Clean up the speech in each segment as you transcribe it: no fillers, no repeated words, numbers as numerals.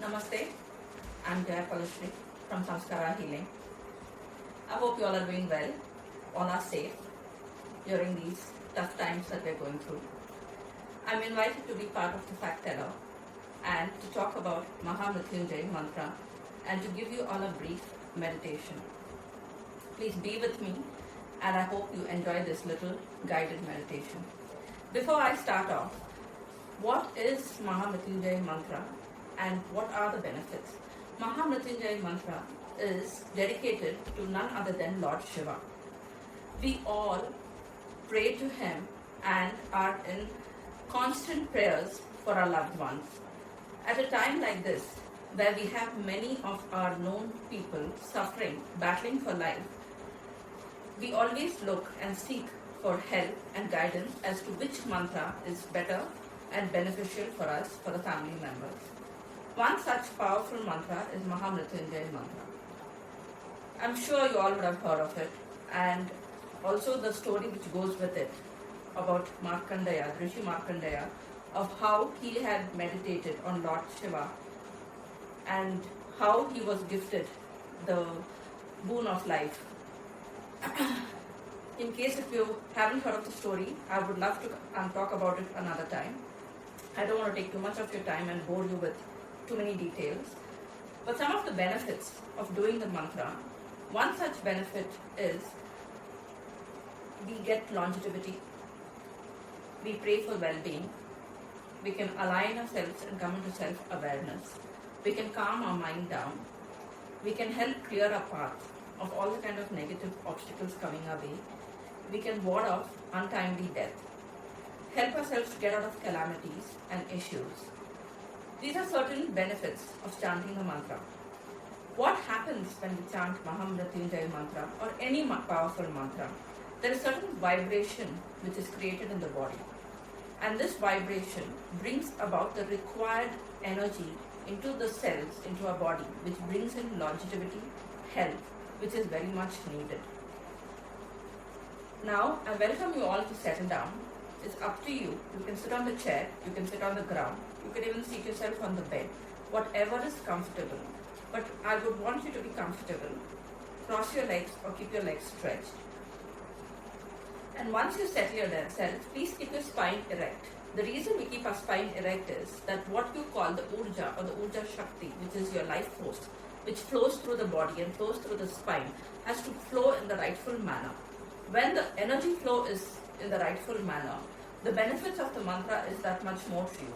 Namaste, I'm Jaya Palashri from Samskara Healing. I hope you all are doing well, all are safe during these tough times that we're going through. I'm invited to be part of the Fact Teller and to talk about Mahamrityunjay mantra and to give you all a brief meditation. Please be with me and I hope you enjoy this little guided meditation. Before I start off, what is Mahamrityunjay mantra and what are the benefits? Mahamrityunjay mantra is dedicated to none other than Lord Shiva. We all pray to him and are in constant prayers for our loved ones. At a time like this, where we have many of our known people suffering, battling for life, we always look and seek for help and guidance as to which mantra is better and beneficial for us, for the family members. One such powerful mantra is Mahamrityunjay mantra. I'm sure you all would have heard of it, and also the story which goes with it about Markandeya, Rishi Markandeya, of how he had meditated on Lord Shiva and how he was gifted the boon of life. In case if you haven't heard of the story, I would love to talk about it another time. I don't want to take too much of your time and bore you with too many details. But some of the benefits of doing the mantra, one such benefit is we get longevity, we pray for well-being, we can align ourselves and come into self-awareness, we can calm our mind down, we can help clear our path of all the kind of negative obstacles coming our way, we can ward off untimely death, help ourselves to get out of calamities and issues. These are certain benefits of chanting the mantra. What happens when we chant Mahamrityunjay mantra or any powerful mantra? There is certain vibration which is created in the body. And this vibration brings about the required energy into the cells, into our body, which brings in longevity, health, which is very much needed. Now, I welcome you all to settle down. It's up to you. You can sit on the chair, you can sit on the ground, you can even seat yourself on the bed, whatever is comfortable. But I would want you to be comfortable. Cross your legs or keep your legs stretched. And once you settle yourself, please keep your spine erect. The reason we keep our spine erect is that what you call the Urja or the Urja Shakti, which is your life force, which flows through the body and flows through the spine, has to flow in the rightful manner. When the energy flow is in the rightful manner, the benefits of the mantra is that much more to you.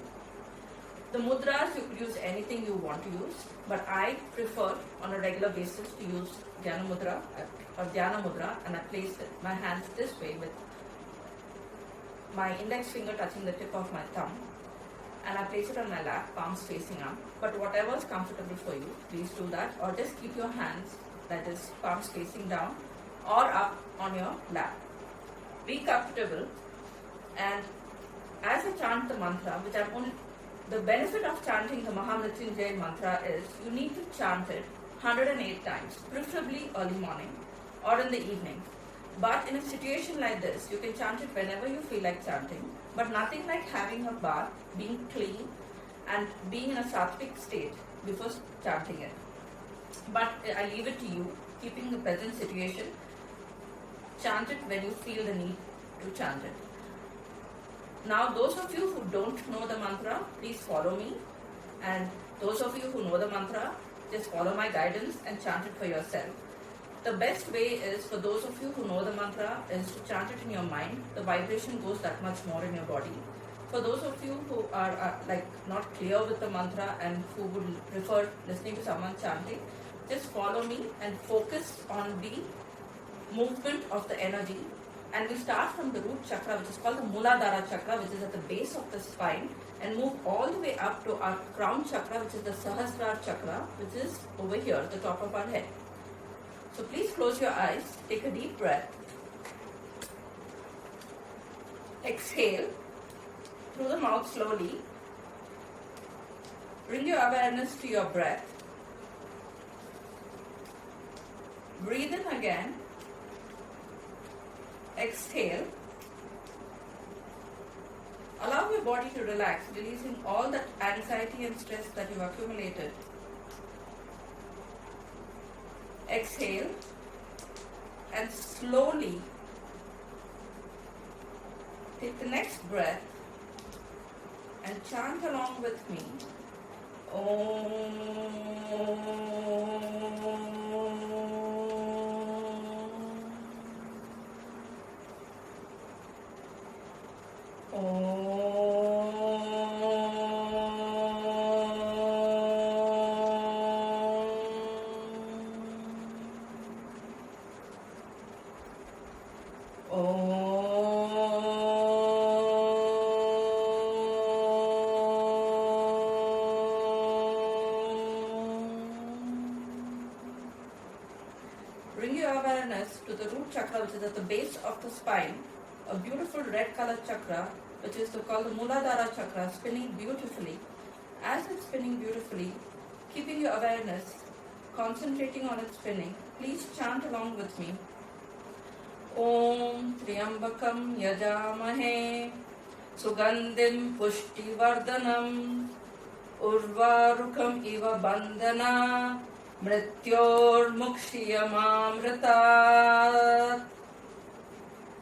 The mudras, you could use anything you want to use, but I prefer on a regular basis to use Dhyana Mudra or Dhyana Mudra, and I place my hands this way with my index finger touching the tip of my thumb, and I place it on my lap, palms facing up. But whatever is comfortable for you, please do that, or just keep your hands, that is palms facing down or up on your lap. Be comfortable, and as I chant the mantra, the benefit of chanting the Mahamrityunjay mantra is you need to chant it 108 times, preferably early morning or in the evening. But in a situation like this, you can chant it whenever you feel like chanting, but nothing like having a bath, being clean and being in a sattvic state before chanting it. But I leave it to you, keeping the present situation. Chant it when you feel the need to chant it. Now, those of you who don't know the mantra, please follow me. And those of you who know the mantra, just follow my guidance and chant it for yourself. The best way is for those of you who know the mantra is to chant it in your mind. The vibration goes that much more in your body. For those of you who are not clear with the mantra and who would prefer listening to someone chanting, just follow me and focus on the movement of the energy. And we start from the root chakra, which is called the Muladhara chakra, which is at the base of the spine, and move all the way up to our crown chakra, which is the Sahasrara chakra, which is over here at the top of our head. So please close your eyes, take a deep breath, exhale through the mouth slowly, bring your awareness to your breath, breathe in again, exhale, Allow your body to relax, releasing all that anxiety and stress that you've accumulated. Exhale and slowly take the next breath and chant along with me. Bring your awareness to the root chakra, which is at the base of the spine, a beautiful red colored chakra, which is called the Muladhara chakra, spinning beautifully. As it's spinning beautifully, keeping your awareness, concentrating on its spinning, please chant along with me. Om Triambakam Yajamahe Sugandhim Pushtivardhanam Urvarukam Iva Bandhana Mrityor Mukshiyamamrita.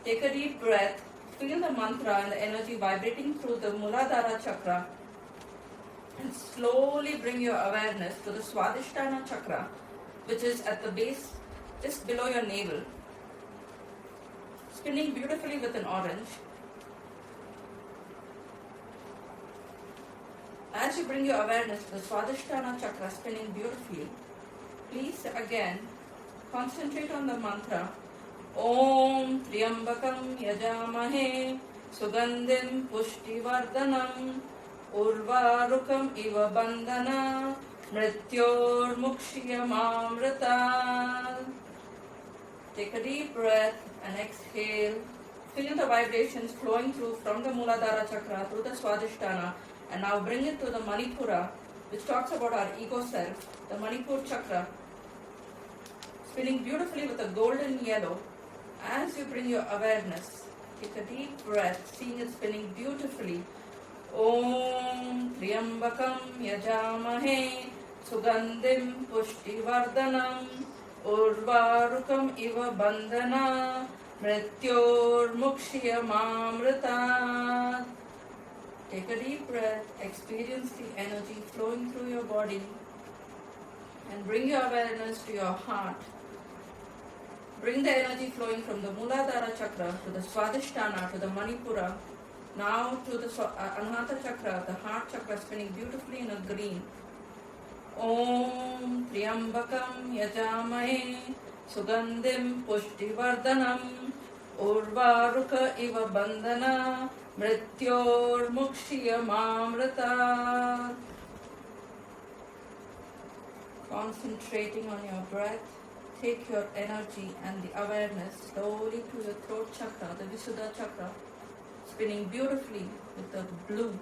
Take a deep breath, feel the mantra and the energy vibrating through the Muladhara chakra, and slowly bring your awareness to the Swadhisthana chakra, which is at the base, just below your navel, spinning beautifully with an orange. As you bring your awareness to the Swadhisthana chakra spinning beautifully, please again concentrate on the mantra Om Triambakam Yajamahe Sugandhim Pushtivardhanam Urvarukam Iva Bandhana Mrityor Mukshiyamamrita. Take a deep breath and exhale. Feel the vibrations flowing through from the Muladhara chakra through the Swadhisthana, and now bring it to the Manipura, which talks about our ego self, the Manipur chakra, spinning beautifully with a golden yellow. As you bring your awareness, take a deep breath, seeing it spinning beautifully. Om Triambakam Yajamahe Sugandhim Pushtivardhanam Urvarukam Iva Bandhana Mrityor Mukshiyamamrita. Take a deep breath, experience the energy flowing through your body, and bring your awareness to your heart. Bring the energy flowing from the Muladhara chakra to the Swadhisthana, to the Manipura, now to the Anahata chakra, the heart chakra, spinning beautifully in a green. Om Triambakam Yajamahe Sugandhim Pushtivardhanam Urvaruka Iva Bandhana Mrityor Mukshiyamamrita. Concentrating on your breath, take your energy and the awareness slowly to your throat chakra, the Visuddha chakra, spinning beautifully with the blue.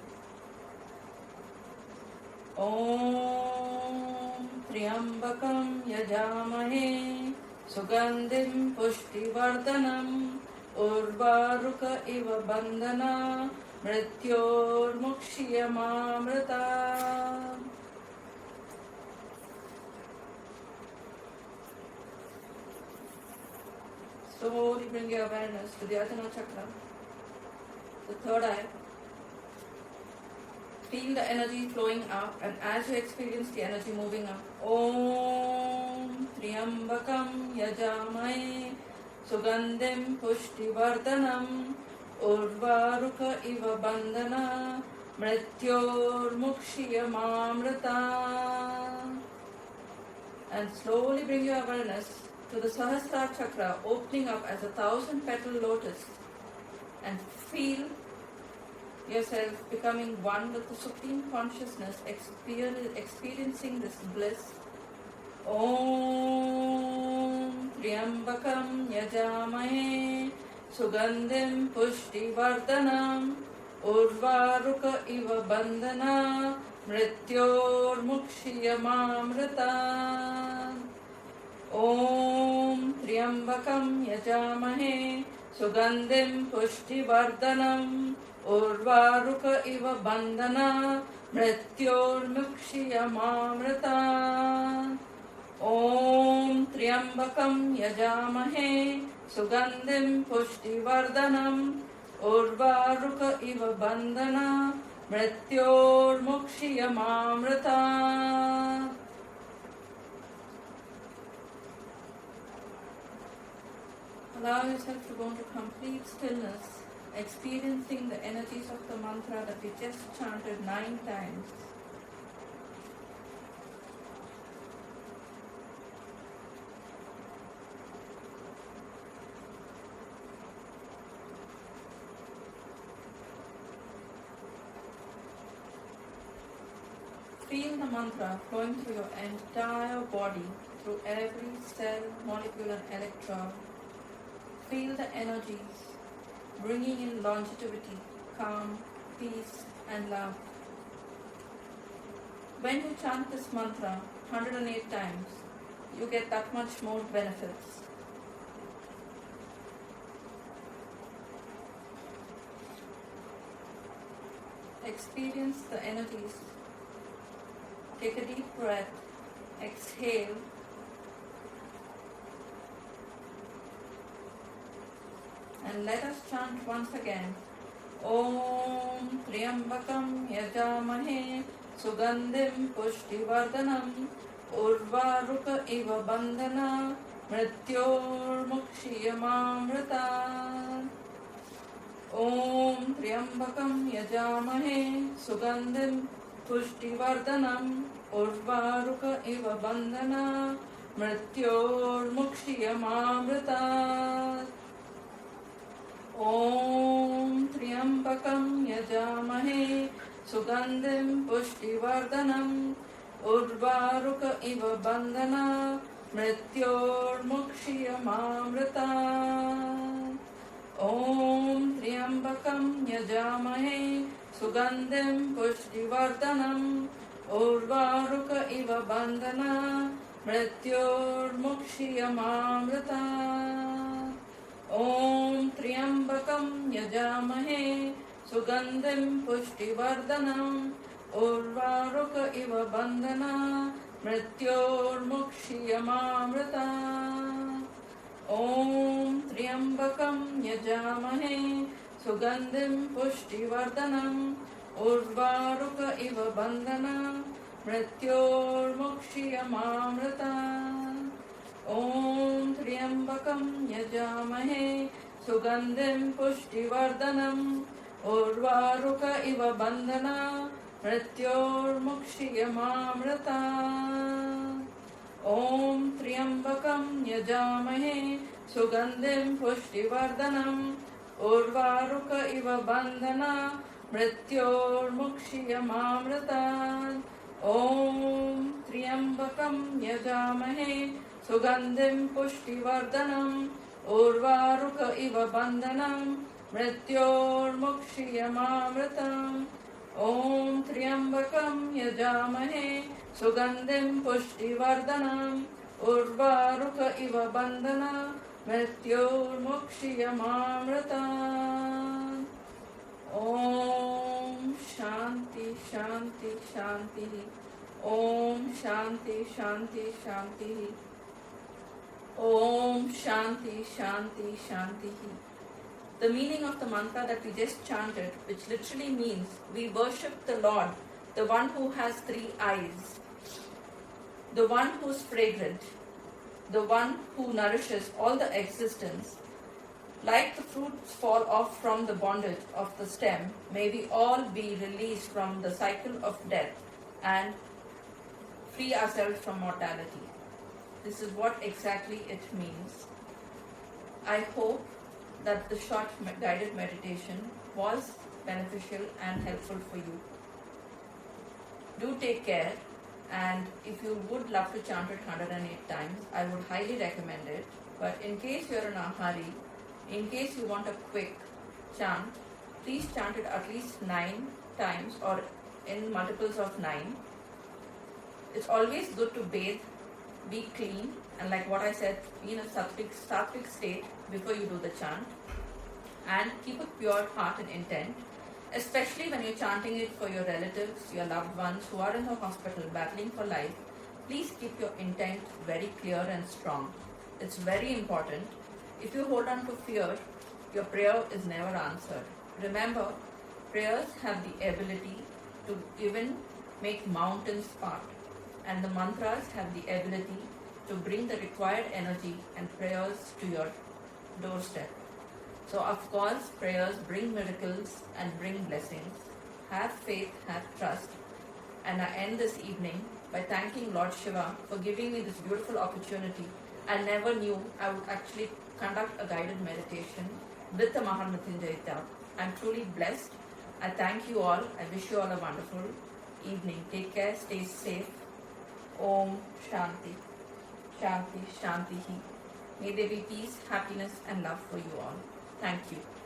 Om Triambakam Yajamahe Sugandhim Pushtivardhanam Urvaruka Iva Bandhana Mrityor Mukshiyamamrita. Slowly bring your awareness to the Ajna chakra, the third eye. Feel the energy flowing up, and as you experience the energy moving up, Om Triambakam Yajamahe Sugandhim Pushtivardhanam Urvaruka Iva Bandhana Mrityor Mukshiyamamrita. And slowly bring your awareness to the Sahasrara chakra, opening up as a 1,000-petal lotus, and feel yourself becoming one with the Supreme Consciousness, experiencing this bliss. Om Triambakam Yajamahe Sugandhim Pushtivardhanam Urvaruka Iva Bandhana Mrityor Mukshiyamamrita. Om Triambakam Yajamahe Sugandhim Pushtivardhanam उर्वारुक इव बन्धना मृत्योर्मुक्षीयमामृता ॐ त्र्यम्बकं यजामहे सुगन्धिं पुष्टिवर्धनम् उर्वारुक इव बन्धना मृत्योर्मुक्षीयमामृता Allow yourself to go into complete stillness, experiencing the energies of the mantra that we just chanted 9 times. Feel the mantra flowing through your entire body, through every cell, molecule and electron. Feel the energies, bringing in longevity, calm, peace and love. When you chant this mantra 108 times, you get that much more benefits. Experience the energies. Take a deep breath, exhale, and let us chant once again. Om Triambakam Yajamahe Sugandhim Pushtivardhanam Urvaruka Iva Bandhana Mrityormukshiyamamrita Om Triambakam Yajamahe Sugandhim Pushtivardhanam Urvaruka Iva Bandhana Mrityormukshiyamamrita Om Triambakam Yajamahe Sugandhim Pushtivardhanam Urvaruka Iva Bandhana Mrityormukshiyamamrita Om Triambakam Yajamahe Sugandhim Pushtivardhanam Urvaruka Iva Bandhana Mrityormukshiyamamrita Om Triambakam Yajamahe Sugandhim Pushtivardhanam Urvaruka Iva Bandhana Mrityormukshiyamamrita Om Triambakam Yajamahe Sugandhim Pushtivardhanam Urvaruka Iva Bandhana Mrityormukshiyamamrita Om Triambakam Yajamahe Sugandhim Pushtivardhanam Urvaruka Iva Bandhana Mrityormukshiyamamrita Om Triambakam Yajamahe Sugandhim Pushtivardhanam Urvaruka Iva Bandhana Mrityormukshiyamamrita Om Triambakam Yajamahe Sugandhim Pushtivardhanam Urvaruka Iva Bandhanam Mrityormukshiyamamritam Om Triambakam Yajamahe Sugandhim Pushtivardhanam Urvaruka Iva Bandhana Mrityormukshiyamamritam Om Shanti Shanti Shanti Om Shanti Shanti Shanti Om Shanti Shanti Shanti. The meaning of the mantra that we just chanted, which literally means we worship the Lord, the one who has 3 eyes, the one who is fragrant, the one who nourishes all the existence. Like the fruits fall off from the bondage of the stem, may we all be released from the cycle of death and free ourselves from mortality. This is what exactly it means. I hope that the short guided meditation was beneficial and helpful for you. Do take care, and if you would love to chant it 108 times, I would highly recommend it. But in case you're in a hurry, in case you want a quick chant, please chant it at least 9 times or in multiples of 9. It's always good to bathe, be clean, and like what I said, be in a sattvic state before you do the chant, and keep a pure heart and intent. Especially when you're chanting it for your relatives, your loved ones who are in the hospital battling for life, please keep your intent very clear and strong. It's very important. If you hold on to fear, your prayer is never answered. Remember, prayers have the ability to even make mountains part, and the mantras have the ability to bring the required energy and prayers to your doorstep. So, of course, prayers bring miracles and bring blessings. Have faith, have trust. And I end this evening by thanking Lord Shiva for giving me this beautiful opportunity. I never knew I would actually conduct a guided meditation with the Mahamrityunjaya Japa. I'm truly blessed. I thank you all. I wish you all a wonderful evening. Take care, stay safe. Om Shanti. Shanti, Shanti. May there be peace, happiness, and love for you all. Thank you.